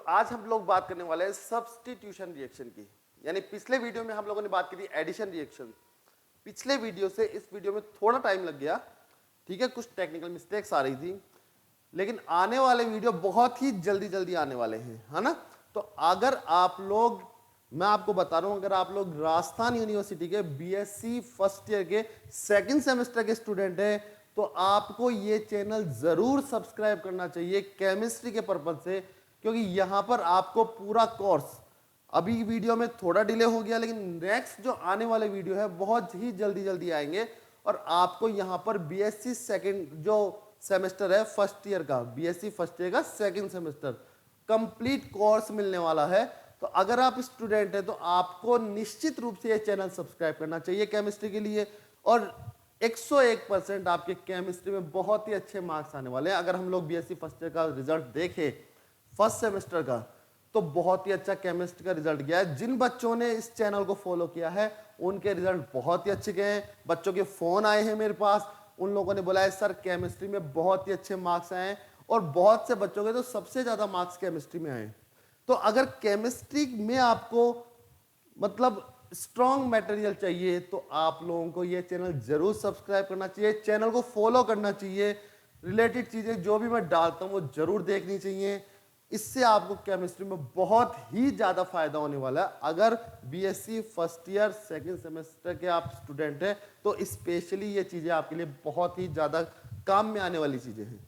आज हम लोग बात करने वाले हैं सब्स्टिट्यूशन रिएक्शन की। यानी पिछले वीडियो में हम लोगों ने बात की थी एडिशन रिएक्शन। पिछले वीडियो से इस वीडियो में थोड़ा टाइम लग गया, ठीक है, कुछ टेक्निकल मिस्टेक्स आ रही थी, लेकिन आने वाले वीडियो बहुत ही जल्दी जल्दी आने वाले हैं, है ना। तो अगर आप लोग, मैं आपको बता रहा हूं, अगर आप लोग राजस्थान यूनिवर्सिटी के बीएससी फर्स्ट ईयर के सेकंड सेमेस्टर के स्टूडेंट हैं तो आपको ये चैनल जरूर सब्सक्राइब करना चाहिए केमिस्ट्री के पर्पज से, क्योंकि यहां पर आपको पूरा कोर्स, अभी वीडियो में थोड़ा डिले हो गया लेकिन नेक्स्ट जो आने वाले वीडियो है बहुत ही जल्दी जल्दी आएंगे और आपको यहां पर बीएससी सेकंड जो सेमेस्टर है फर्स्ट ईयर का, बीएससी फर्स्ट ईयर का सेकंड सेमेस्टर कंप्लीट कोर्स मिलने वाला है। तो अगर आप स्टूडेंट हैं तो आपको निश्चित रूप से ये चैनल सब्सक्राइब करना चाहिए केमिस्ट्री के लिए, और 101% आपके केमिस्ट्री में बहुत ही अच्छे मार्क्स आने वाले हैं। अगर हम लोग बीएससी फर्स्ट ईयर का रिजल्ट देखें फर्स्ट सेमेस्टर का, तो बहुत ही अच्छा केमिस्ट्री का रिजल्ट गया है। जिन बच्चों ने इस चैनल को फॉलो किया है उनके रिजल्ट बहुत ही अच्छे गए हैं। बच्चों के फोन आए हैं मेरे पास, उन लोगों ने बोला है सर केमिस्ट्री में बहुत ही अच्छे मार्क्स आए हैं, और बहुत से बच्चों के तो सबसे ज्यादा मार्क्स केमिस्ट्री में आए। तो अगर केमिस्ट्री में आपको मतलब स्ट्रॉन्ग मटेरियल चाहिए तो आप लोगों को ये चैनल जरूर सब्सक्राइब करना चाहिए, चैनल को फॉलो करना चाहिए, रिलेटेड चीजें जो भी मैं डालता हूं वो जरूर देखनी चाहिए। इससे आपको केमिस्ट्री में बहुत ही ज्यादा फायदा होने वाला है। अगर BSc first year second semester के आप स्टूडेंट हैं तो स्पेशली ये चीजें आपके लिए बहुत ही ज्यादा काम में आने वाली चीजें हैं।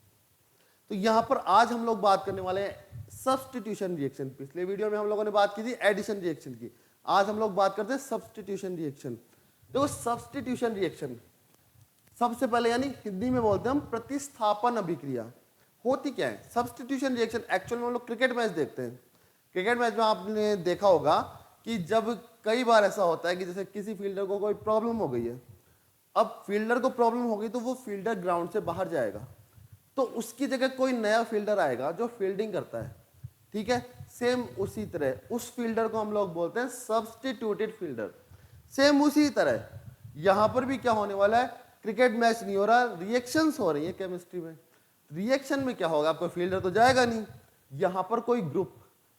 तो यहां पर आज हम लोग बात करने वाले हैं सब्स्टिट्यूशन रिएक्शन। पिछले वीडियो में हम लोगों ने बात की थी एडिशन रिएक्शन की, आज हम लोग बात करते हैं सब्स्टिट्यूशन रिएक्शन। देखो सब्स्टिट्यूशन रिएक्शन सबसे पहले, यानी हिंदी में बोलते हैं हम प्रतिस्थापन अभिक्रिया, होती क्या है सब्स्टिट्यूशन रिएक्शन। एक्चुअल में हम लोग क्रिकेट मैच देखते हैं, क्रिकेट मैच में आपने देखा होगा कि जब कई बार ऐसा होता है कि जैसे किसी फील्डर को कोई प्रॉब्लम हो गई है, अब फील्डर को प्रॉब्लम हो गई तो वो फील्डर ग्राउंड से बाहर जाएगा, तो उसकी जगह कोई नया फील्डर आएगा जो फील्डिंग करता है, ठीक है। सेम उसी तरह उस फील्डर को हम लोग बोलते हैं सब्स्टिट्यूटेड फील्डर। सेम उसी तरह यहां पर भी क्या होने वाला है, क्रिकेट मैच नहीं हो रहा, रिएक्शंस हो रही है केमिस्ट्री में। रिएक्शन में क्या होगा, आपका फील्डर तो जाएगा नहीं, यहां पर कोई ग्रुप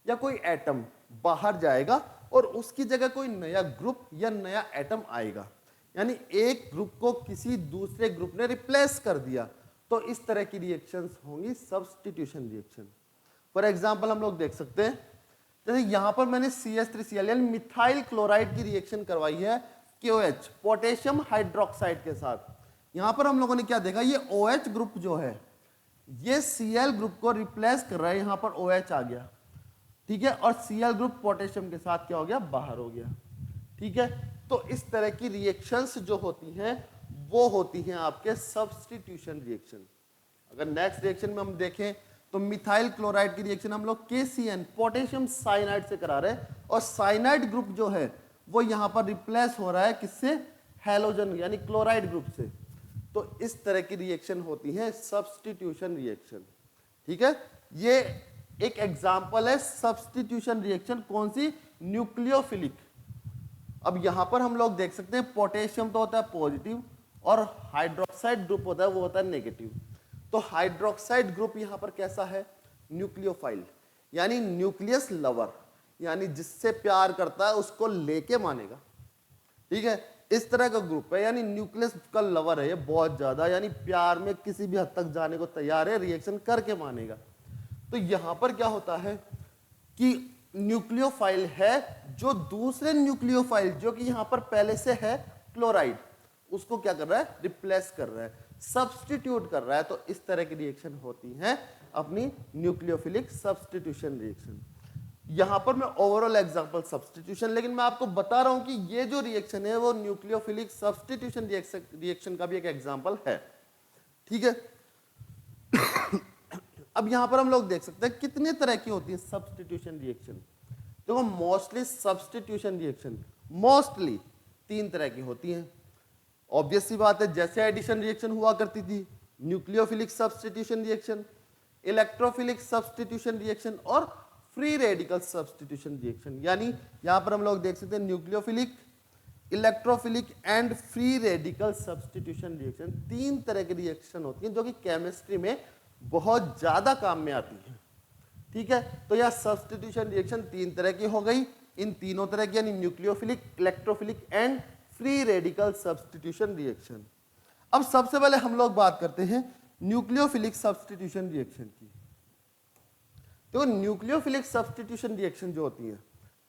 या कोई एटम बाहर जाएगा और उसकी जगह कोई नया ग्रुप या नया एटम आएगा, यानी एक ग्रुप को किसी दूसरे ग्रुप ने रिप्लेस कर दिया। तो इस तरह की रिएक्शंस होंगी सब्स्टिट्यूशन रिएक्शन। फॉर एग्जांपल हम लोग देख सकते हैं, जैसे यहां पर मैंने CH3Cl यानी मिथाइल क्लोराइड की रिएक्शन करवाई है KOH पोटेशियम हाइड्रोक्साइड के साथ। यहां पर हम लोगों ने क्या देखा, ये OH ग्रुप जो है ये Cl ग्रुप को रिप्लेस कर रहा है, यहां पर OH आ गया, ठीक है, और Cl ग्रुप पोटेशियम के साथ क्या हो गया, बाहर हो गया, ठीक है। तो इस तरह की रिएक्शंस जो होती हैं वो होती हैं आपके सब्स्टिट्यूशन रिएक्शन। अगर नेक्स्ट रिएक्शन में हम देखें तो मिथाइल क्लोराइड की रिएक्शन हम लोग KCN पोटेशियम साइनाइड से करा रहे हैं, और साइनाइड ग्रुप जो है वो यहां पर रिप्लेस हो रहा है किससे, हैलोजन यानी क्लोराइड ग्रुप से। तो इस तरह की रिएक्शन होती है सब्स्टिट्यूशन रिएक्शन, ठीक है। ये एक एग्जांपल है सब्स्टिट्यूशन रिएक्शन, कौन सी, न्यूक्लियोफिलिक। अब यहां पर हम लोग देख सकते हैं पोटेशियम तो होता है पॉजिटिव और हाइड्रोक्साइड ग्रुप होता है वो होता है नेगेटिव। तो हाइड्रोक्साइड ग्रुप यहां पर कैसा है, न्यूक्लियोफाइल यानी न्यूक्लियस लवर, यानी जिससे प्यार करता है उसको लेके मानेगा, ठीक है, इस तरह का ग्रुप है, यानी न्यूक्लियस का लवर है ये बहुत ज्यादा, यानी प्यार में किसी भी हद तक जाने को तैयार है, रिएक्शन करके मानेगा। तो यहां पर क्या होता है कि न्यूक्लियोफाइल है जो दूसरे न्यूक्लियोफाइल जो कि यहां पर पहले से है क्लोराइड, उसको क्या कर रहा है, रिप्लेस कर रहा है, सब्स्टिट्यूट कर रहा है। तो इस तरह की रिएक्शन होती है अपनी न्यूक्लियोफिलिक सब्स्टिट्यूशन रिएक्शन। यहां पर मैं ओवरऑल एग्जांपल सब्स्टिट्यूशन, लेकिन मैं आपको बता रहा हूं कि ये जो रिएक्शन है वो न्यूक्लियोफिलिक सब्स्टिट्यूशन रिएक्शन का भी एक एग्जांपल है, ठीक है। अब यहां पर हम लोग देख सकते हैं कितने तरह की होती है सब्स्टिट्यूशन रिएक्शन। देखो मोस्टली सब्स्टिट्यूशन रिएक्शन मोस्टली 3 तरह की होती हैं। ऑब्वियस सी बात है, जैसे एडिशन रिएक्शन हुआ करती थी, nucleophilic substitution reaction, electrophilic substitution reaction और फ्री रेडिकल सब्स्टिट्यूशन रिएक्शन। यानी यहां पर हम लोग देख सकते हैं nucleophilic, electrophilic and free radical substitution reaction. 3 तरह की रिएक्शन होती हैं जो कि केमिस्ट्री में बहुत ज्यादा काम में आती है, ठीक है, तो यह सब्स्टिट्यूशन रिएक्शन तीन तरह की हो गई। इन तीनों तरह की यानी nucleophilic, electrophilic and free radical substitution reaction. अब सबसे पहले हम लोग बात करते हैं न्यूक्लियोफिलिक सब्स्टिट्यूशन रिएक्शन की। देखो न्यूक्लियोफिलिक सब्स्टिट्यूशन रिएक्शन जो होती है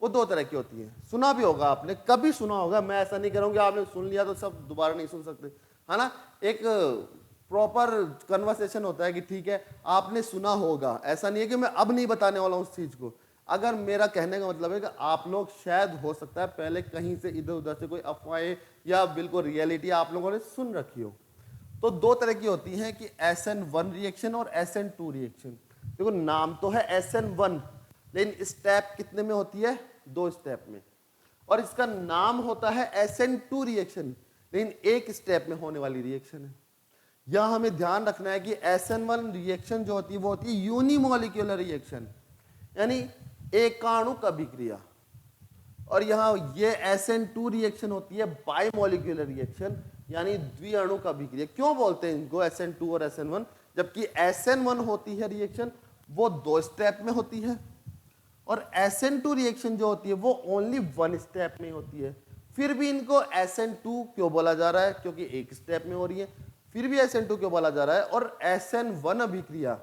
वो दो तरह की होती है। सुना भी होगा आपने, कभी सुना होगा, मैं ऐसा नहीं करूंगी आपने सुन लिया तो सब दोबारा नहीं सुन सकते, है ना। एक प्रॉपर कन्वर्सेशन होता है कि ठीक है आपने सुना होगा, ऐसा नहीं है कि मैं अब नहीं बताने वाला हूं उस चीज को। अगर मेरा कहने का मतलब है कि आप लोग शायद हो सकता है पहले कहीं से इधर उधर से कोई अफवाहें या बिल्कुल रियलिटी आप लोगों ने सुन रखी हो। तो दो तरह की होती है कि SN1 रिएक्शन और SN2 रिएक्शन। देखो नाम तो है SN1, लेकिन स्टेप कितने में होती है, दो स्टेप में। और इसका नाम होता है SN2 रिएक्शन, लेकिन एक स्टेप में होने वाली रिएक्शन है। यहां हमें ध्यान रखना है कि SN1 रिएक्शन जो होती है वो होती है यूनिमोलिक्यूलर रिएक्शन, यानी एकाणुक अभिक्रिया। और यहां ये SN2 रिएक्शन होती है बाइमोलिक्यूलर रिएक्शन, यानी द्विअणुक अभिक्रिया। क्यों बोलते हैं इनको SN2 और SN1, जबकि SN1 होती है रिएक्शन वो दो स्टेप में होती है, और SN2 रिएक्शन जो होती है वो ओनली वन स्टेप में होती है। फिर भी इनको SN2 क्यों बोला जा रहा है, क्योंकि एक स्टेप में हो रही है। फिर भी SN2 क्यों बोला जा रहा है, और SN1 अभिक्रिया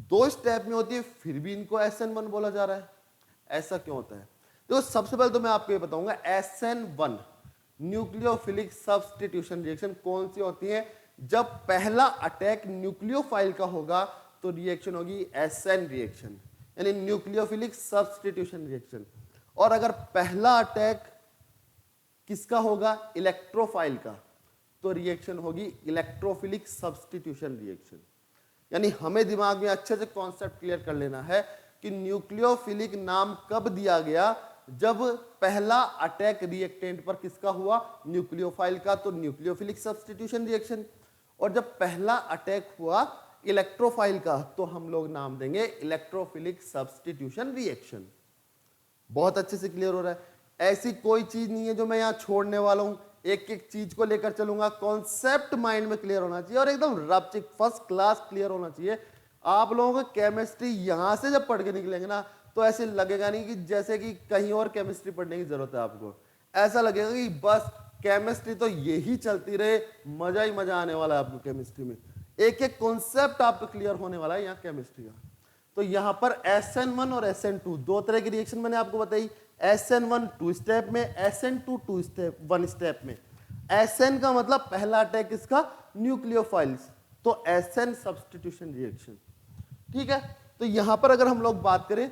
दो स्टेप में होती है, फिर भी इनको SN1 बोला जा रहा है। ऐसा क्यों होता है? तो सबसे पहले तो मैं आपको ये बताऊंगा SN1 न्यूक्लियोफिलिक सब्स्टिट्यूशन रिएक्शन कौन सी होती है। जब पहला अटैक न्यूक्लियोफाइल का होगा तो रिएक्शन होगी SN रिएक्शन, यानी न्यूक्लियोफिलिक सब्स्टिट्यूशन रिएक्शन। और अगर पहला अटैक किसका होगा, इलेक्ट्रोफाइल का, तो रिएक्शन होगी इलेक्ट्रोफिलिक सब्स्टिट्यूशन रिएक्शन। यानी हमें दिमाग में अच्छे से कॉन्सेप्ट क्लियर कर लेना है कि न्यूक्लियोफिलिक नाम कब दिया गया, जब पहला अटैक रिएक्टेंट पर किसका हुआ, न्यूक्लियोफाइल का, तो न्यूक्लियोफिलिक सब्स्टिट्यूशन रिएक्शन। और जब पहला अटैक हुआ इलेक्ट्रोफाइल का तो हम लोग नाम देंगे इलेक्ट्रोफिलिक सब्स्टिट्यूशन रिएक्शन। बहुत अच्छे से क्लियर हो रहा है। ऐसी कोई चीज नहीं है जो मैं यहां छोड़ने वाला हूं, एक एक चीज को लेकर चलूंगा। कॉन्सेप्ट माइंड में क्लियर होना चाहिए और एकदम रपचिक फर्स्ट क्लास क्लियर होना चाहिए। आप लोगों को केमिस्ट्री यहां से जब पढ़ के निकलेंगे ना तो ऐसे लगेगा नहीं कि जैसे कि कहीं और केमिस्ट्री पढ़ने की जरूरत है आपको। ऐसा लगेगा कि बस केमिस्ट्री तो यही चलती रहे, मजा ही मजा आने वाला है आपको केमिस्ट्री में। एक एक कॉन्सेप्ट आपको क्लियर होने वाला है यहाँ केमिस्ट्री का। तो यहाँ पर SN1 और SN2 दो तरह की रिएक्शन मैंने आपको बताई। SN1 टू स्टेप में, SN2 वन स्टेप में। SN का मतलब पहला अटैक इसका न्यूक्लियोफाइल्स, तो SN सब्स्टिट्यूशन रिएक्शन। ठीक है, तो यहां पर अगर हम लोग बात करें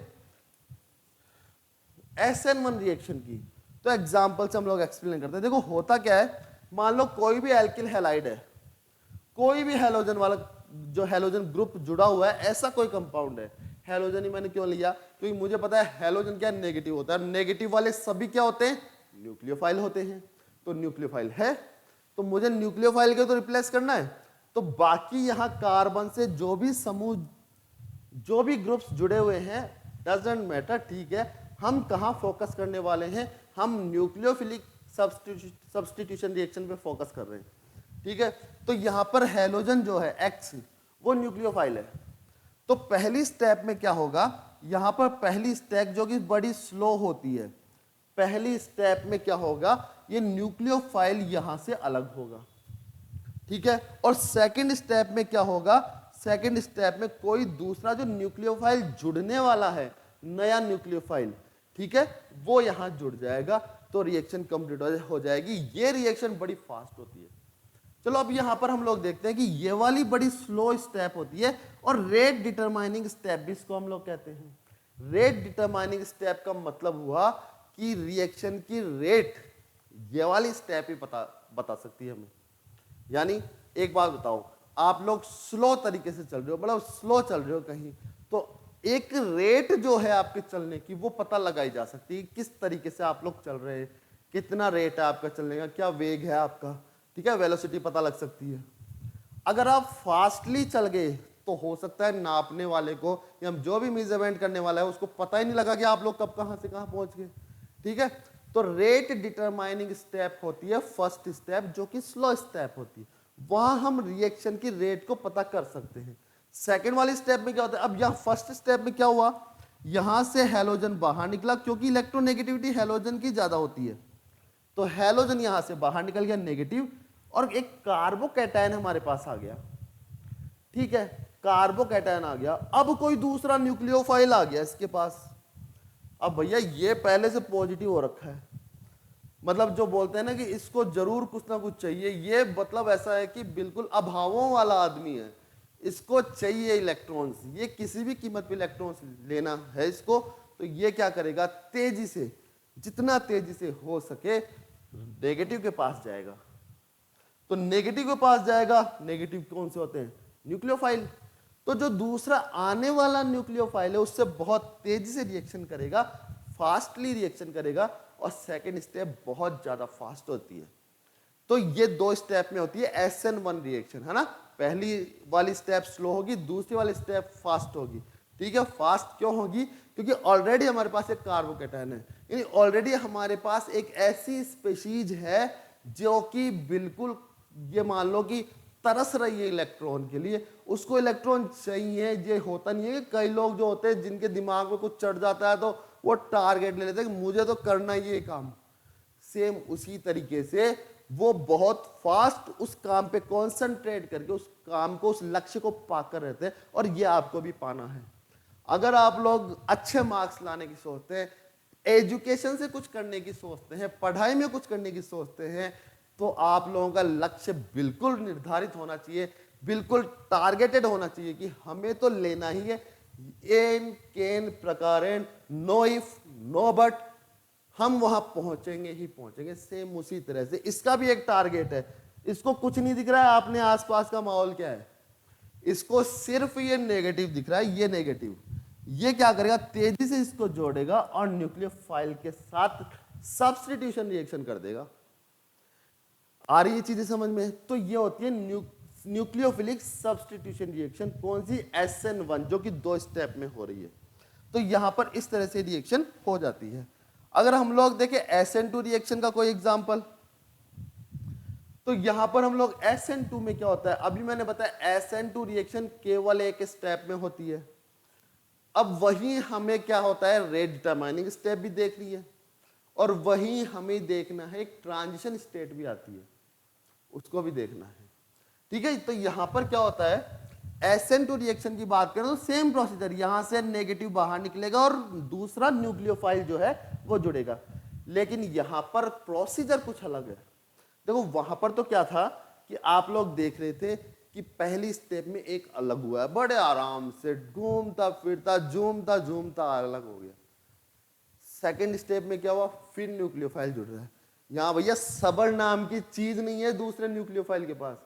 SN1 रिएक्शन की तो एग्जांपल से हम लोग एक्सप्लेन करते हैं। देखो होता क्या है, मान लो कोई भी एल्किल हैलाइड है, कोई भी हैलोजन वाला जो हैलोजन ग्रुप जुड़ा हुआ है, ऐसा कोई कंपाउंड है। हैलोजन ही मैंने क्यों लिया, क्योंकि मुझे पता है हैलोजन क्या नेगेटिव होता है, नेगेटिव वाले सभी क्या होते हैं, न्यूक्लियोफाइल होते हैं। तो न्यूक्लियोफाइल है तो मुझे न्यूक्लियोफाइल के तो रिप्लेस करना है। तो बाकी यहां कार्बन से जो भी समूह, जो भी ग्रुप्स जुड़े हुए हैं, डजंट मैटर, ठीक है। हम कहां फोकस करने वाले हैं, हम न्यूक्लियोफिलिक सब्स्टिट्यूशन रिएक्शन पे फोकस कर रहे हैं। ठीक है, तो यहां पर हैलोजन जो है X वो न्यूक्लियोफाइल है। तो पहली स्टेप में क्या होगा, यहां पर पहली स्टेप जो कि बड़ी स्लो होती है, पहली स्टेप में क्या होगा, ये न्यूक्लियोफाइल यहां से अलग होगा। ठीक है, और सेकंड स्टेप में क्या होगा, सेकंड स्टेप में कोई दूसरा जो न्यूक्लियोफाइल जुड़ने वाला है, नया न्यूक्लियोफाइल, ठीक है, वो यहां जुड़ जाएगा तो रिएक्शन कंप्लीट हो जाएगी। ये रिएक्शन बड़ी फास्ट होती है। चलो अब यहां पर हम लोग देखते हैं कि ये वाली बड़ी स्लो स्टेप होती है और रेट डिटरमाइनिंग स्टेप भी इसको हम लोग कहते हैं। रेट डिटरमाइनिंग स्टेप का मतलब हुआ कि रिएक्शन की रेट ये वाली स्टेप ही बता सकती है हमें। यानी एक बात बताओ, आप लोग स्लो तरीके से चल रहे हो, मतलब स्लो चल रहे हो कहीं, तो एक रेट जो है आपके चलने की वो पता लगाई जा सकती है, किस तरीके से आप लोग चल रहे हैं, कितना रेट है आपका चलने का, क्या वेग है आपका, ठीक है, वेलोसिटी पता लग सकती है। अगर आप फास्टली चल गए तो हो सकता है नापने वाले को या जो भी मेजरमेंट करने वाला है उसको पता ही नहीं लगा कि आप लोग कब कहां से कहां पहुंच गए। ठीक है, तो रेट डिटरमाइनिंग स्टेप होती है फर्स्ट स्टेप, जो कि स्लो स्टेप होती है। वहां हम रिएक्शन की रेट को पता कर सकते हैं। सेकेंड वाली स्टेप में क्या होता है, अब यहाँ फर्स्ट स्टेप में क्या हुआ, यहां से हैलोजन बाहर निकला, क्योंकि इलेक्ट्रोनेगेटिविटी हैलोजन की ज्यादा होती है, तो हैलोजन यहां से बाहर निकल गया नेगेटिव, और एक कार्बोकैटायन हमारे पास आ गया। ठीक है, कार्बोकैटायन आ गया। अब कोई दूसरा न्यूक्लियोफाइल आ गया इसके पास। अब भैया ये पहले से पॉजिटिव हो रखा है, मतलब जो बोलते हैं ना कि इसको जरूर कुछ ना कुछ चाहिए, ये मतलब ऐसा है कि बिल्कुल अभावों वाला आदमी है, इसको चाहिए इलेक्ट्रॉन्स, ये किसी भी कीमत पे इलेक्ट्रॉन्स लेना है इसको। तो ये क्या करेगा, तेजी से, जितना तेजी से हो सके नेगेटिव के पास जाएगा। तो नेगेटिव के पास जाएगा, नेगेटिव कौन से होते हैं, न्यूक्लियोफाइल। तो जो दूसरा आने वाला न्यूक्लियोफाइल है उससे बहुत तेजी से रिएक्शन करेगा, फास्टली रिएक्शन करेगा, और सेकेंड स्टेप बहुत ज्यादा फास्ट होती है। तो ये दो स्टेप में होती है SN1 रिएक्शन, है ना। पहली वाली स्टेप स्लो होगी, दूसरी वाली स्टेप फास्ट होगी। ठीक है, फास्ट क्यों होगी, क्योंकि ऑलरेडी हमारे पास एक कार्बोकैटायन है, यानी ऑलरेडी हमारे पास एक ऐसी स्पीशीज है जो कि बिल्कुल ये मान लो कि तरस रही है इलेक्ट्रॉन के लिए, उसको इलेक्ट्रॉन चाहिए। ये होता नहीं है कि कई लोग जो होते हैं जिनके दिमाग में कुछ चढ़ जाता है तो वो टारगेट ले लेते हैं कि मुझे तो करना ही ये काम। सेम उसी तरीके से वो बहुत फास्ट उस काम पे कंसंट्रेट करके उस काम को, उस लक्ष्य को पाकर रहते हैं, और ये आपको भी पाना है। अगर आप लोग अच्छे मार्क्स लाने की सोचते हैं, एजुकेशन से कुछ करने की सोचते हैं, पढ़ाई में कुछ करने की सोचते हैं, तो आप लोगों का लक्ष्य बिल्कुल निर्धारित होना चाहिए, बिल्कुल टारगेटेड होना चाहिए कि हमें तो लेना ही है। एन केन प्रकारेण नो इफ नो बट, हम वहां पहुंचेंगे ही पहुंचेंगे। सेम उसी तरह से इसका भी एक टारगेट है, इसको कुछ नहीं दिख रहा है, आपने आसपास का माहौल क्या है, इसको सिर्फ ये नेगेटिव दिख रहा है, ये नेगेटिव, ये क्या करेगा, तेजी से इसको जोड़ेगा और न्यूक्लियोफाइल के साथ सब्स्टिट्यूशन रिएक्शन कर देगा। आ रही है चीजें समझ में। तो ये होती है न्यूक्लियोफिलिक सब्स्टिट्यूशन रिएक्शन, कौन सी, SN1, जो कि 2 स्टेप में हो रही है। तो यहां पर इस तरह से रिएक्शन हो जाती है। अगर हम लोग देखें SN2 रिएक्शन का कोई एग्जांपल, तो यहां पर हम लोग SN2 में क्या होता है, अभी मैंने बताया SN2 रिएक्शन केवल एक स्टेप में होती है। अब वही हमें क्या होता है, रेट डिटरमाइनिंग स्टेप भी देख ली है, और वही हमें देखना है एक ट्रांजिशन स्टेट भी आती है, उसको भी देखना है। ठीक है, तो यहां पर क्या होता है, SN2 रिएक्शन की बात करें तो सेम प्रोसीजर, यहां से नेगेटिव बाहर निकलेगा और दूसरा न्यूक्लियोफाइल जो है वो जुड़ेगा। लेकिन यहां पर प्रोसीजर कुछ अलग है। देखो वहां पर तो क्या था कि आप लोग देख रहे थे कि पहली स्टेप में एक अलग हुआ है, बड़े आराम से घूमता फिरता झूमता झूमता अलग हो गया। सेकेंड स्टेप में क्या हुआ, फिर न्यूक्लियोफाइल जुड़ रहा है। यहां भैया सबर नाम की चीज नहीं है दूसरे न्यूक्लियोफाइल के पास।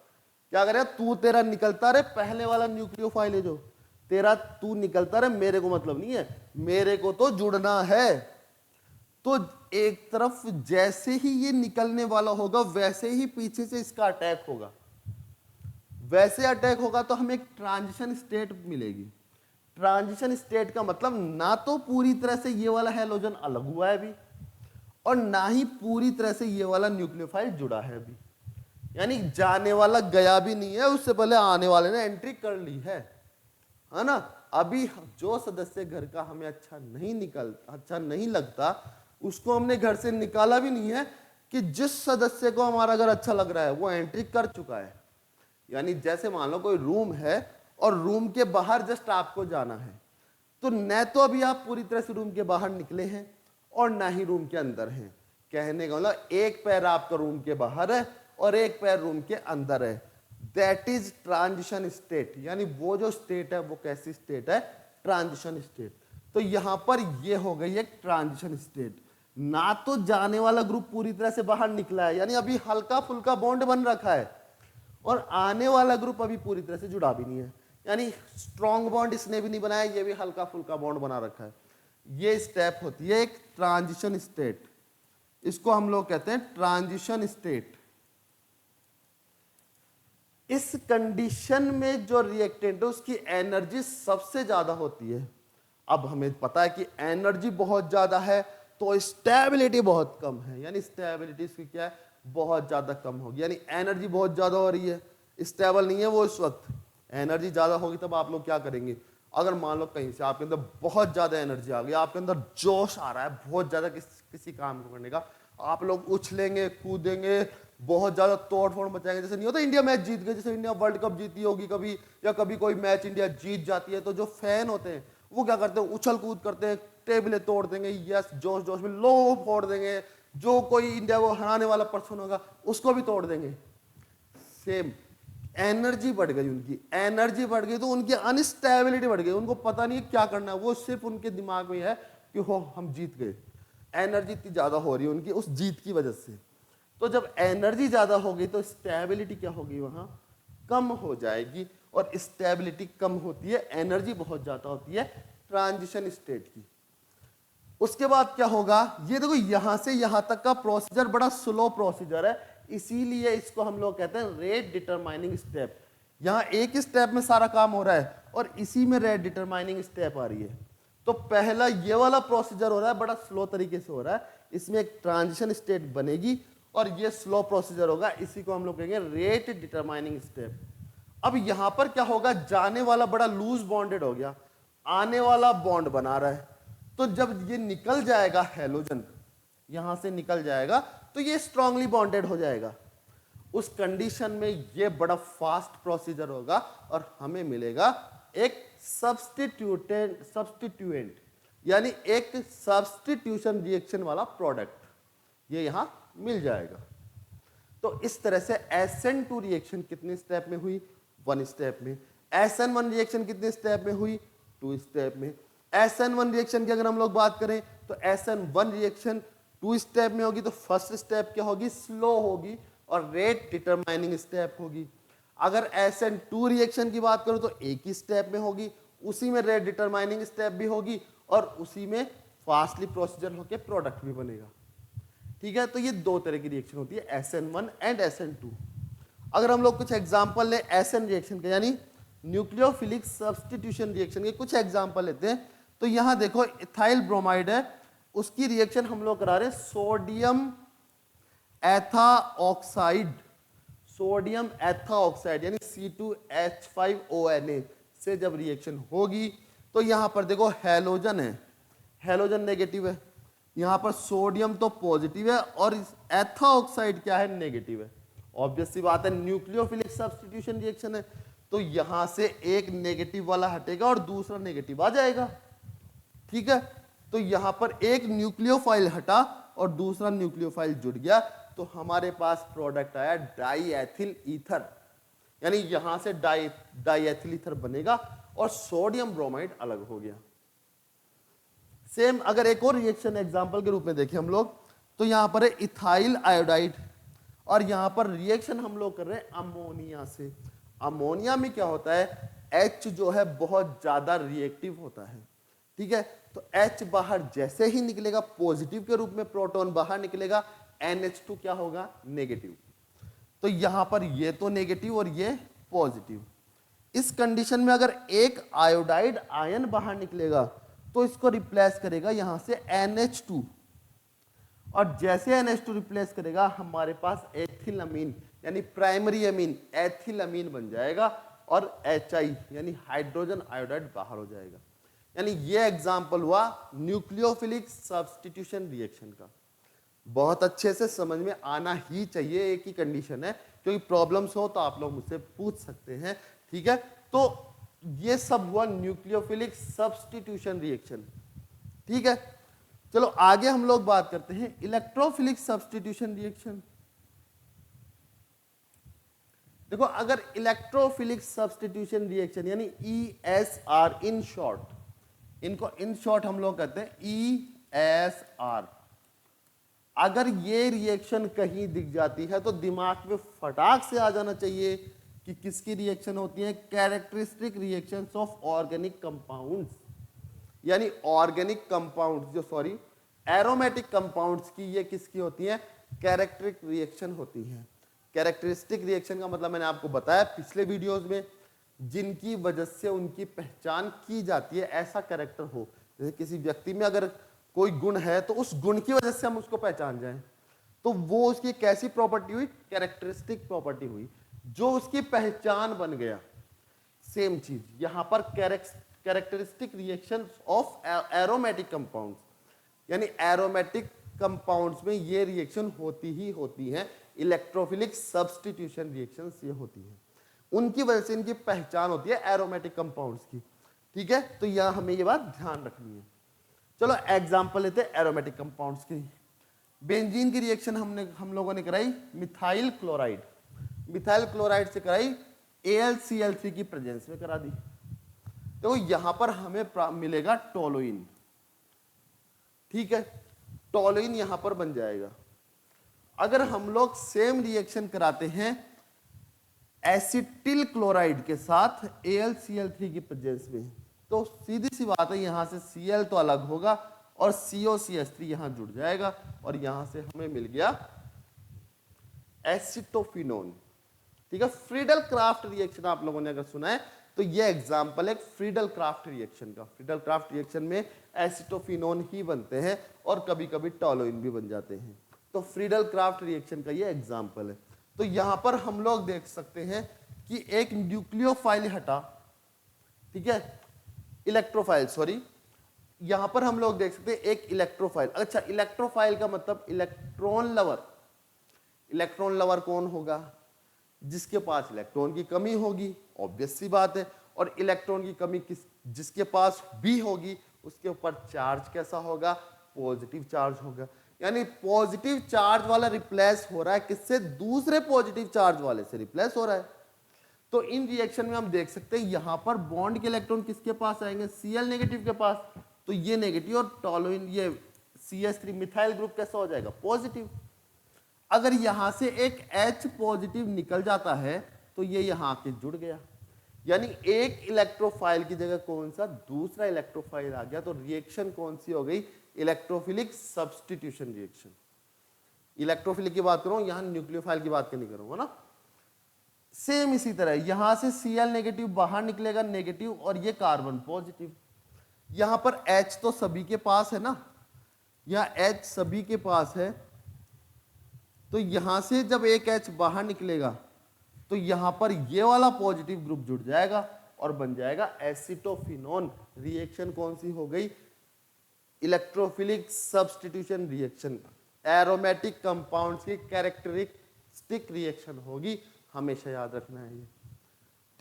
क्या करेगा, तू तेरा निकलता रहे, पहले वाला न्यूक्लियोफाइल है जो तेरा, तू निकलता रहे, मेरे को मतलब नहीं है, मेरे को तो जुड़ना है। तो एक तरफ जैसे ही ये निकलने वाला होगा वैसे ही पीछे से इसका अटैक होगा, वैसे अटैक होगा तो हमें एक ट्रांजिशन स्टेट मिलेगी। ट्रांजिशन स्टेट का मतलब ना तो पूरी तरह से ये वाला हैलोजन अलग हुआ है अभी, और ना ही पूरी तरह से ये वाला न्यूक्लियोफाइल जुड़ा है अभी, यानी जाने वाला गया भी नहीं है, उससे पहले आने वाले ने एंट्री कर ली है ना। अभी जो सदस्य घर का हमें अच्छा नहीं लगता, उसको हमने घर से निकाला भी नहीं है, कि जिस सदस्य को हमारा घर अच्छा लग रहा है वो एंट्री कर चुका है। यानी जैसे मान लो कोई रूम है और रूम के बाहर जस्ट आपको जाना है, तो न तो अभी आप पूरी तरह से रूम के बाहर निकले हैं और ना ही रूम के अंदर हैं। कहने का मतलब एक पैर आपका रूम के बाहर है और एक पैर रूम के अंदर है। That is transition state. यानी वो जो स्टेट है वो कैसी स्टेट है, ट्रांजिशन स्टेट। तो यहां पर ये हो गई एक ट्रांजिशन स्टेट। ना तो जाने वाला ग्रुप पूरी तरह से बाहर निकला है, यानी अभी हल्का फुल्का बॉन्ड बन रखा है, और आने वाला ग्रुप अभी पूरी तरह से जुड़ा भी नहीं है, यानी स्ट्रॉन्ग बॉन्ड इसने भी नहीं बनाया, ये भी हल्का फुल्का बॉन्ड बना रखा है। ये स्टेप होती है एक ट्रांजिशन स्टेट, इसको हम लोग कहते हैं ट्रांजिशन स्टेट। इस कंडीशन में जो रिएक्टेंट है उसकी एनर्जी सबसे ज्यादा होती है। अब हमें पता है कि एनर्जी बहुत ज्यादा है तो स्टेबिलिटी बहुत कम है, यानी स्टेबिलिटी इसकी क्या है, बहुत ज्यादा कम होगी, यानी एनर्जी बहुत ज्यादा हो रही है, स्टेबल नहीं है वो इस वक्त, एनर्जी ज्यादा होगी तब आप लोग क्या करेंगे, अगर मान लो कहीं से आपके अंदर बहुत ज्यादा एनर्जी आ गई, आपके अंदर जोश आ रहा है बहुत ज्यादा किसी काम को करने का, आप लोग उछलेंगे कूदेंगे, बहुत ज्यादा तोड़ फोड़ मचाएंगे। जैसे नहीं होता इंडिया मैच जीत गए, जैसे इंडिया वर्ल्ड कप जीती होगी कभी, या कभी कोई मैच इंडिया जीत जाती है तो जो फैन होते हैं वो क्या करते हैं, उछल कूद करते हैं, टेबलें तोड़ देंगे, यस जोश जोश में लोग फोड़ देंगे, जो कोई इंडिया को हराने वाला पर्सन होगा उसको भी तोड़ देंगे। सेम एनर्जी बढ़ गई, उनकी एनर्जी बढ़ गई तो उनकी अनस्टेबिलिटी बढ़ गई, उनको पता नहीं है क्या करना है, वो सिर्फ उनके दिमाग में है कि हो हम जीत गए। एनर्जी इतनी ज्यादा हो रही है उनकी उस जीत की वजह से। तो जब एनर्जी ज्यादा होगी तो स्टेबिलिटी क्या होगी, वहां कम हो जाएगी, और स्टेबिलिटी कम होती है, एनर्जी बहुत ज्यादा होती है ट्रांजिशन स्टेट की। उसके बाद क्या होगा, ये देखो यहां से यहां तक का प्रोसीजर बड़ा स्लो प्रोसीजर है, इसीलिए इसको हम लोग कहते हैं रेट डिटरमाइनिंग स्टेप। यहां एक स्टेप में सारा काम हो रहा है और इसी में रेट डिटरमाइनिंग स्टेप आ रही है। तो पहला ये वाला प्रोसीजर हो रहा है, बड़ा स्लो तरीके से हो रहा है, इसमें एक ट्रांजिशन स्टेट बनेगी और ये स्लो प्रोसीजर होगा, इसी को हम लोग कहेंगे रेट डिटरमाइनिंग स्टेप। अब यहां पर क्या होगा, जाने वाला बड़ा लूज बॉन्डेड हो गया, आने वाला बॉन्ड बना रहा है, तो जब ये निकल जाएगा हैलोजन, यहां से निकल जाएगा तो ये स्ट्रांगली बॉन्डेड हो जाएगा। उस कंडीशन में ये बड़ा फास्ट प्रोसीजर होगा और हमें मिलेगा एक सब्स्टिट्यूएंट, यानी एक सब्स्टिट्यूशन रिएक्शन वाला प्रोडक्ट, ये यहां मिल जाएगा। तो इस तरह से SN2 रिएक्शन कितने स्टेप में हुई, 1 स्टेप में। SN1 रिएक्शन कितने स्टेप में हुई, 2 स्टेप में। SN1 रिएक्शन की अगर हम लोग बात करें तो SN1 रिएक्शन 2 स्टेप में होगी, तो फर्स्ट स्टेप क्या होगी, स्लो होगी और रेट डिटरमाइनिंग स्टेप होगी। अगर SN2 रिएक्शन की बात करूं तो एक ही स्टेप में होगी, उसी में रेट डिटरमाइनिंग स्टेप भी होगी और उसी में फास्टली प्रोसीजर होके प्रोडक्ट भी बनेगा। ठीक है, तो ये दो तरह की रिएक्शन होती है, SN1 एंड SN2। अगर हम लोग कुछ एग्जांपल लें SN रिएक्शन के, यानी न्यूक्लियोफिलिक सब्स्टिट्यूशन रिएक्शन के कुछ एग्जांपल लेते हैं, तो यहां देखो इथाइल ब्रोमाइड है, उसकी रिएक्शन हम लोग करा रहे हैं सोडियम एथा ऑक्साइड, सोडियम एथा ऑक्साइड यानी C2H5ONa से जब रिएक्शन होगी तो यहां पर देखो हैलोजन है, हैलोजन नेगेटिव है, यहां पर सोडियम तो पॉजिटिव है और एथा ऑक्साइड क्या है, नेगेटिव है। ऑब्वियस सी बात है, न्यूक्लियोफिलिक सब्स्टिट्यूशन रिएक्शन है, तो यहां से एक नेगेटिव वाला हटेगा और दूसरा नेगेटिव आ जाएगा। ठीक है, तो यहां पर एक न्यूक्लियोफाइल हटा और दूसरा न्यूक्लियोफाइल जुड़ गया, तो हमारे पास प्रोडक्ट आया डाईएथिल ईथर, यानी यहां से डाईएथिल ईथर बनेगा और सोडियम ब्रोमाइड अलग हो गया। सेम अगर एक और रिएक्शन एग्जांपल के रूप में देखें हम लोग, तो यहां पर है इथाइल आयोडाइड और यहां पर रिएक्शन हम लोग कर रहे हैं अमोनिया से। अमोनिया में क्या होता है, H जो है बहुत ज्यादा रिएक्टिव होता है। ठीक है, तो H बाहर जैसे ही निकलेगा पॉजिटिव के रूप में, प्रोटॉन बाहर निकलेगा, NH2 क्या होगा, नेगेटिव। तो यहां पर ये तो नेगेटिव और ये पॉजिटिव। इस कंडीशन में अगर एक आयोडाइड आयन बाहर निकलेगा तो इसको रिप्लेस करेगा यहां से NH2, और जैसे NH2 रिप्लेस करेगा हमारे पास एथिलअमीन यानी प्राइमरी अमीन एथिलअमीन बन जाएगा और HI यानी हाइड्रोजन आयोडाइड बाहर हो जाएगा। यानी ये एग्जांपल हुआ न्यूक्लियोफिलिक सब्स्टिट्यूशन रिएक्शन का। बहुत अच्छे से समझ में आना ही चाहिए, एक ही कंडीशन है, क्योंकि प्रॉब्लम्स हो तो आप लोग मुझसे पूछ सकते हैं। ठीक है, तो ये सब हुआ न्यूक्लियोफिलिक सब्स्टिट्यूशन रिएक्शन। ठीक है, चलो आगे हम लोग बात करते हैं इलेक्ट्रोफिलिक सब्स्टिट्यूशन रिएक्शन। देखो अगर इलेक्ट्रोफिलिक सब्स्टिट्यूशन रिएक्शन यानी ESR इन शॉर्ट, इनको इन शॉर्ट हम लोग कहते हैं ESR, अगर ये रिएक्शन कहीं दिख जाती है तो दिमाग में फटाक से आ जाना चाहिए कि किसकी रिएक्शन होती है, characteristic reactions of organic compounds, यानी ऑर्गेनिक कंपाउंड्स जो सॉरी एरोमेटिक कंपाउंड्स की ये किसकी होती है, कैरेक्टरिक रिएक्शन होती है। कैरेक्टरिस्टिक रिएक्शन का मतलब मैंने आपको बताया पिछले वीडियोस में, जिनकी वजह से उनकी पहचान की जाती है, ऐसा कैरेक्टर हो, जैसे किसी व्यक्ति में अगर कोई गुण है तो उस गुण की वजह से हम उसको पहचान जाएं, तो वो उसकी कैसी प्रॉपर्टी हुई, कैरेक्टरिस्टिक प्रॉपर्टी हुई, जो उसकी पहचान बन गया। सेम चीज यहां पर characteristic reaction of aromatic compounds, यानी एरोमेटिक कंपाउंड्स में ये रिएक्शन होती ही होती है, इलेक्ट्रोफिलिक सब्स्टिट्यूशन रिएक्शंस ये होती है, उनकी वजह से इनकी पहचान होती है एरोमेटिक कंपाउंड्स की। ठीक है, तो यहां हमें ये बात ध्यान रखनी है। चलो एग्जांपल लेते हैं एरोमेटिक कंपाउंड्स की। बेंजीन की रिएक्शन हम लोगों ने कराई मिथाइल क्लोराइड, मिथाइल क्लोराइड से कराई AlCl3 की प्रेजेंस में करा दी, तो यहां पर हमें मिलेगा टोलुइन। ठीक है, टोलुइन यहां पर बन जाएगा। अगर हम लोग सेम रिएक्शन कराते हैं एसिटिल क्लोराइड के साथ AlCl3 की प्रेजेंस में, तो सीधी सी बात है यहां से Cl तो अलग होगा और COCH3 यहां जुड़ जाएगा और यहां से हमें मिल गया एसिटोफिनोन। ठीक है, फ्रीडल क्राफ्ट रिएक्शन आप लोगों ने अगर सुना है तो ये एग्जांपल है फ्रीडल क्राफ्ट रिएक्शन का। फ्रीडल क्राफ्ट रिएक्शन में एसिटोफिनोन ही बनते हैं और कभी कभी टोलुइन भी बन जाते हैं, तो फ्रीडल क्राफ्ट रिएक्शन का ये एग्जांपल है। तो यहां पर हम लोग देख सकते हैं कि एक न्यूक्लियोफाइल हटा, ठीक है, इलेक्ट्रोफाइल, सॉरी, यहां पर हम लोग देख सकते हैं एक इलेक्ट्रोफाइल। अच्छा, इलेक्ट्रोफाइल का मतलब इलेक्ट्रॉन लवर। इलेक्ट्रॉन लवर कौन होगा? जिसके पास इलेक्ट्रॉन की कमी होगी, ऑब्वियस सी बात है, और इलेक्ट्रॉन की कमी जिसके पास भी होगी उसके ऊपर चार्ज कैसा होगा? पॉजिटिव चार्ज होगा। यानी पॉजिटिव चार्ज वाला रिप्लेस हो रहा है किससे? दूसरे पॉजिटिव चार्ज वाले से रिप्लेस हो रहा है। तो इन रिएक्शन में हम देख सकते हैं यहां पर बॉन्ड के इलेक्ट्रॉन किसके पास आएंगे? Cl नेगेटिव के पास, तो ये नेगेटिव और टोलुइन ये CH3 मिथाइल ग्रुप कैसा हो जाएगा? पॉजिटिव। अगर यहां से एक H पॉजिटिव निकल जाता है तो ये यहां आके जुड़ गया, यानी एक इलेक्ट्रोफाइल की जगह कौन सा? दूसरा इलेक्ट्रोफाइल आ गया। तो रिएक्शन कौन सी हो गई? Electrophilic substitution reaction. इलेक्ट्रोफिलिक की बात करूं, यहां न्यूक्लियोफाइल की बात नहीं करूंगा ना। सेम इसी तरह यहां से Cl नेगेटिव बाहर निकलेगा नेगेटिव और ये कार्बन पॉजिटिव। यहां पर H तो सभी के पास है ना, यहां H सभी के पास है, तो यहां से जब एक H बाहर निकलेगा तो यहां पर ये वाला पॉजिटिव ग्रुप जुड़ जाएगा और बन जाएगा एसिटोफिनोन। रिएक्शन कौन सी हो गई? Electrophilic substitution reaction. Aromatic compounds की कैरेक्टरिस्टिक रिएक्शन होगी, हमेशा याद रखना है ये।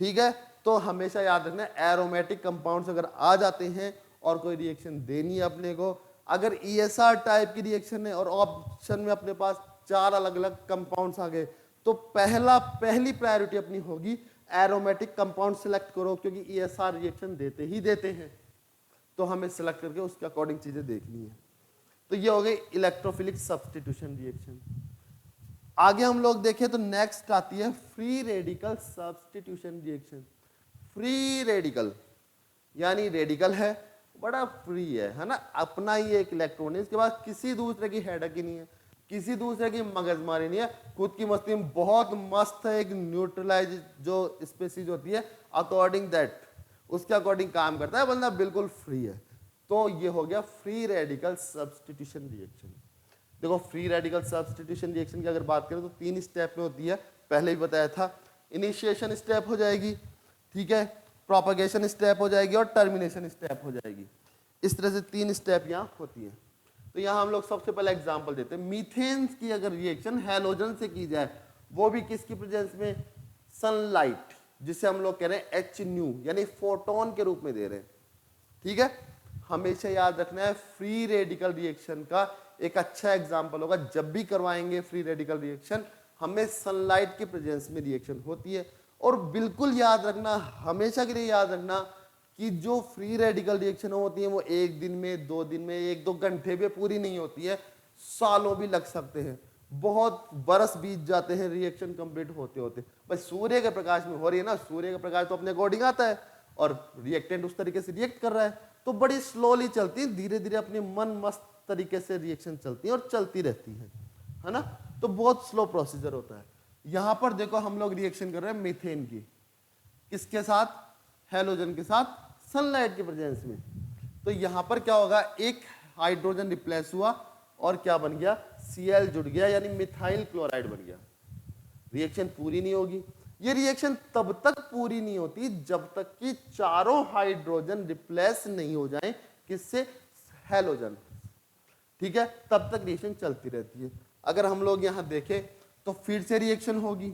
ठीक है, तो हमेशा याद रखना है एरोमेटिक कंपाउंड्स अगर आ जाते हैं और कोई रिएक्शन देनी है अपने को, अगर ESR टाइप की रिएक्शन है और ऑप्शन में अपने पास 4 अलग अलग कंपाउंड्स आ गए, तो पहली प्रायोरिटी अपनी होगी एरोमेटिक कंपाउंड सिलेक्ट करो, क्योंकि ESR रिएक्शन देते ही देते हैं, तो हमें सिलेक्ट करके उसके अकॉर्डिंग चीजें देखनी है। तो ये हो गई इलेक्ट्रोफिलिक सब्स्टिट्यूशन रिएक्शन। आगे हम लोग देखें तो नेक्स्ट आती है free radical substitution reaction. Free radical यानी रेडिकल है, बड़ा फ्री है ना, अपना ही एक इलेक्ट्रॉन है, इसके पास किसी दूसरे की हेडक ही नहीं है, किसी दूसरे की मगजमारी नहीं है, खुद की मस्ती में बहुत मस्त है। एक न्यूट्रलाइज जो स्पीसीज होती है अकॉर्डिंग दैट, उसके अकॉर्डिंग काम करता है, बंदा बिल्कुल फ्री है। तो ये हो गया फ्री रेडिकल सब्स्टिट्यूशन रिएक्शन। देखो, फ्री रेडिकल सब्स्टिट्यूशन रिएक्शन की अगर बात करें तो 3 स्टेप में होती है, पहले ही बताया था। इनिशिएशन स्टेप हो जाएगी, ठीक है, प्रोपगेशन स्टेप हो जाएगी और टर्मिनेशन स्टेप हो जाएगी। इस तरह से 3 स्टेप यहाँ होती है। तो यहाँ हम लोग सबसे पहले एग्जांपल देते हैं। मीथेन की अगर रिएक्शन हैलोजन से की जाए, वो भी किसकी प्रेजेंस में? सनलाइट, जिसे हम लोग कह रहे हैं H न्यू, यानी फोटोन के रूप में दे रहे हैं। ठीक है, हमेशा याद रखना है फ्री रेडिकल रिएक्शन का एक अच्छा एग्जांपल होगा, जब भी करवाएंगे फ्री रेडिकल रिएक्शन हमें सनलाइट के प्रेजेंस में रिएक्शन होती है। और बिल्कुल याद रखना, हमेशा के लिए याद रखना कि जो फ्री रेडिकल रिएक्शन होती है वो 1 दिन में, 2 दिन में, 1-2 घंटे में पूरी नहीं होती है, सालों भी लग सकते हैं, बहुत बरस बीत जाते हैं रिएक्शन कंप्लीट होते होते। बस सूर्य के प्रकाश में हो रही है ना, सूर्य का प्रकाश तो अपने अकॉर्डिंग आता है और रिएक्टेंट उस तरीके से रिएक्ट कर रहा है, तो बड़ी स्लोली चलती है, धीरे धीरे अपने मन मस्त तरीके से रिएक्शन चलती है और चलती रहती है ना। तो बहुत स्लो प्रोसीजर होता है। यहां पर देखो हम लोग रिएक्शन कर रहे हैं मीथेन की, किसके साथ? हैलोजन के साथ, सनलाइट के प्रेजेंस में। तो यहां पर क्या होगा? एक हाइड्रोजन रिप्लेस हुआ और क्या बन गया? Cl जुड़ गया, यानी मिथाइल क्लोराइड बन गया। रिएक्शन पूरी नहीं होगी, ये रिएक्शन तब तक पूरी नहीं होती जब तक कि चारों हाइड्रोजन रिप्लेस नहीं हो जाएं किससे, हैलोजन। ठीक है, तब तक रिएक्शन चलती रहती है। अगर हम लोग यहां देखें तो फिर से रिएक्शन होगी,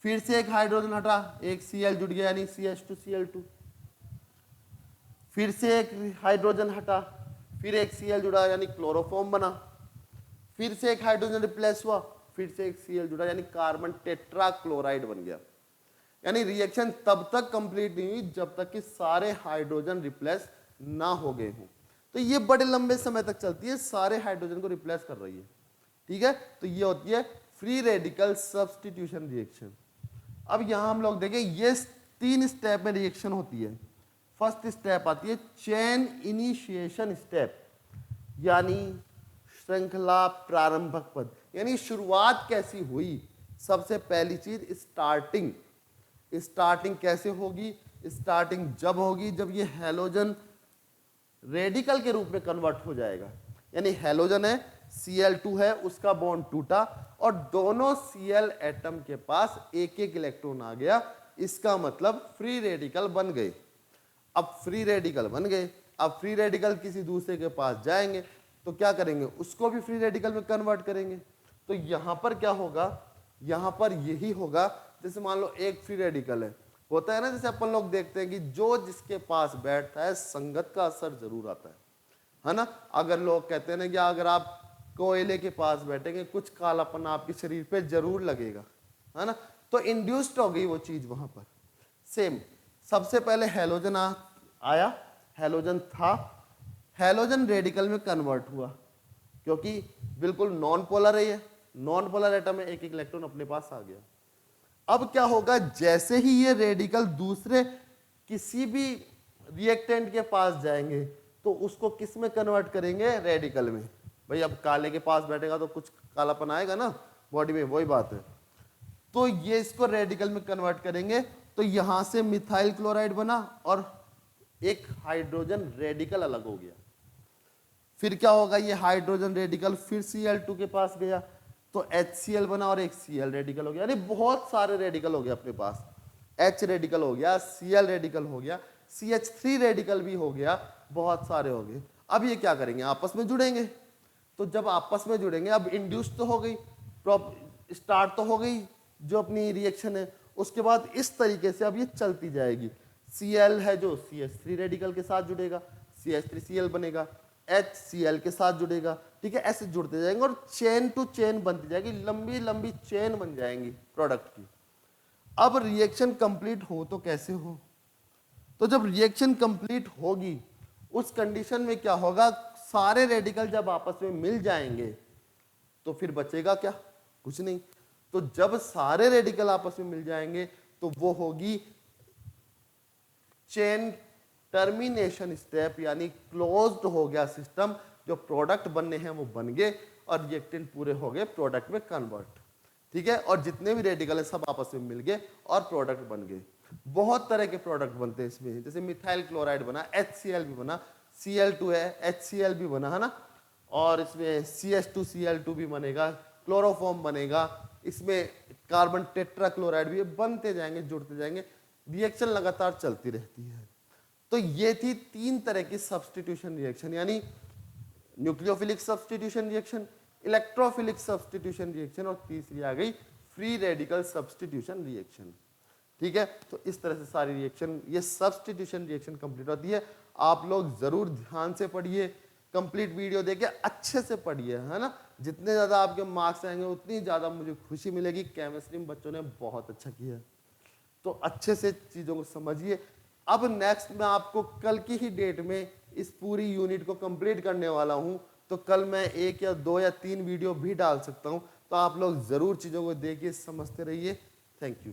फिर से एक हाइड्रोजन हटा, एक Cl जुड़ गया यानी CH2Cl2, फिर से एक हाइड्रोजन हटा, फिर एक Cl जुड़ा यानी क्लोरोफॉर्म बना, फिर से एक हाइड्रोजन रिप्लेस हुआ, फिर से एक Cl जुड़ा यानी कार्बन टेट्रा क्लोराइड बन गया। यानी रिएक्शन तब तक कंप्लीट नहीं हुई जब तक कि सारे हाइड्रोजन रिप्लेस ना हो गए हों। तो ये बड़े लंबे समय तक चलती है, सारे हाइड्रोजन को रिप्लेस कर रही है। ठीक है, तो ये होती है फ्री रेडिकल सब्स्टिट्यूशन रिएक्शन। अब यहां हम लोग देखें, ये 3 स्टेप में रिएक्शन होती है। फर्स्ट स्टेप आती है चेन इनिशिएशन स्टेप, यानी श्रृंखला प्रारंभक पद, यानी शुरुआत कैसी हुई। सबसे पहली चीज स्टार्टिंग। स्टार्टिंग कैसे होगी, स्टार्टिंग जब होगी जब ये हैलोजन रेडिकल के रूप में कन्वर्ट हो जाएगा। यानी हैलोजन है, Cl2 है, उसका बॉन्ड टूटा और दोनों Cl एटम के पास एक एक इलेक्ट्रॉन आ गया, इसका मतलब फ्री रेडिकल बन गए। अब फ्री रेडिकल बन गए, अब फ्री रेडिकल किसी दूसरे के पास जाएंगे तो क्या करेंगे, उसको भी फ्री रेडिकल में कन्वर्ट करेंगे। तो यहां पर क्या होगा, यहां पर यही होगा, जैसे मान लो एक फ्री रेडिकल होता है ना, जैसे अपन लोग देखते हैं कि जो जिसके पास बैठता है संगत का असर जरूर आता है ना। अगर लोग कहते हैं ना कि अगर आप कोयले के पास बैठेंगे कुछ कालापन आपके शरीर पे जरूर लगेगा, है ना, तो इंड्यूस्ड हो गई वो चीज वहां पर। सेम, सबसे पहले हैलोजन आया, हैलोजन था, हैलोजन रेडिकल में कन्वर्ट हुआ क्योंकि बिल्कुल नॉन पोलर है, ये नॉन पोलर एटम में एक एक इलेक्ट्रॉन अपने पास आ गया। अब क्या होगा, जैसे ही ये रेडिकल दूसरे किसी भी रिएक्टेंट के पास जाएंगे तो उसको किस में कन्वर्ट करेंगे, रेडिकल में। भाई अब काले के पास बैठेगा तो कुछ कालापन आएगा ना बॉडी में, वही बात है। तो ये इसको रेडिकल में कन्वर्ट करेंगे तो यहां से मिथाइल क्लोराइड बना और एक हाइड्रोजन रेडिकल अलग हो गया। फिर क्या होगा, ये हाइड्रोजन रेडिकल फिर Cl2 के पास गया तो HCl बना और एक Cl रेडिकल हो गया। यानी बहुत सारे रेडिकल हो गया अपने पास, H रेडिकल हो गया, Cl रेडिकल हो गया, CH3 रेडिकल भी हो गया, बहुत सारे हो गए। अब ये क्या करेंगे, आपस में जुड़ेंगे। तो जब आपस में जुड़ेंगे, अब इंड्यूस तो हो गई, स्टार्ट तो हो गई जो अपनी रिएक्शन है, उसके बाद इस तरीके से अब ये चलती जाएगी। Cl है जो CH3 रेडिकल के साथ जुड़ेगा, CH3Cl बनेगा, HCl के साथ जुड़ेगा। ठीक है, ऐसे जुड़ते जाएंगे और चेन टू चेन बनती जाएगी, लंबी लंबी चेन बन जाएंगी प्रोडक्ट की। अब रिएक्शन कंप्लीट हो तो कैसे हो, तो जब रिएक्शन कंप्लीट होगी उस कंडीशन में क्या होगा, सारे रेडिकल जब आपस में मिल जाएंगे तो फिर बचेगा क्या, कुछ नहीं। तो जब सारे रेडिकल आपस में मिल जाएंगे तो वो होगी चेन टर्मिनेशन स्टेप, यानी क्लोज्ड हो गया सिस्टम। जो प्रोडक्ट बनने हैं वो बन गए और रिएक्टेंट पूरे हो गए प्रोडक्ट में कन्वर्ट। ठीक है, और जितने भी रेडिकल है सब आपस में मिल गए और प्रोडक्ट बन गए। बहुत तरह के प्रोडक्ट बनते हैं इसमें, जैसे मिथाइल क्लोराइड बना, HCl भी बना, Cl2 है, HCl भी बना, है ना, और इसमें CH2Cl2 भी बनेगा, क्लोरोफॉर्म बनेगा, इसमें कार्बन टेट्रा क्लोराइड भी बनते जाएंगे, जुड़ते जाएंगे, रिएक्शन लगातार चलती रहती है। तो ये थी 3 तरह की सब्स्टिट्यूशन रिएक्शन, यानी nucleophilic substitution reaction, electrophilic substitution reaction और तीसरी आ गई फ्री रेडिकल सब्स्टिट्यूशन रिएक्शन। ठीक है, तो इस तरह से सारी रिएक्शन, ये सब्स्टिट्यूशन रिएक्शन कंप्लीट होती है। आप लोग जरूर ध्यान से पढ़िए, कंप्लीट वीडियो देखिए, अच्छे से पढ़िए, है ना। जितने ज्यादा आपके मार्क्स आएंगे उतनी ज्यादा मुझे खुशी मिलेगी। केमिस्ट्री में बच्चों ने बहुत अच्छा किया, तो अच्छे से चीजों को समझिए। अब नेक्स्ट मैं आपको कल की ही डेट में इस पूरी यूनिट को कंप्लीट करने वाला हूं, तो कल मैं 1 या 2 या 3 वीडियो भी डाल सकता हूं। तो आप लोग जरूर चीजों को देखिए, समझते रहिए। Thank you.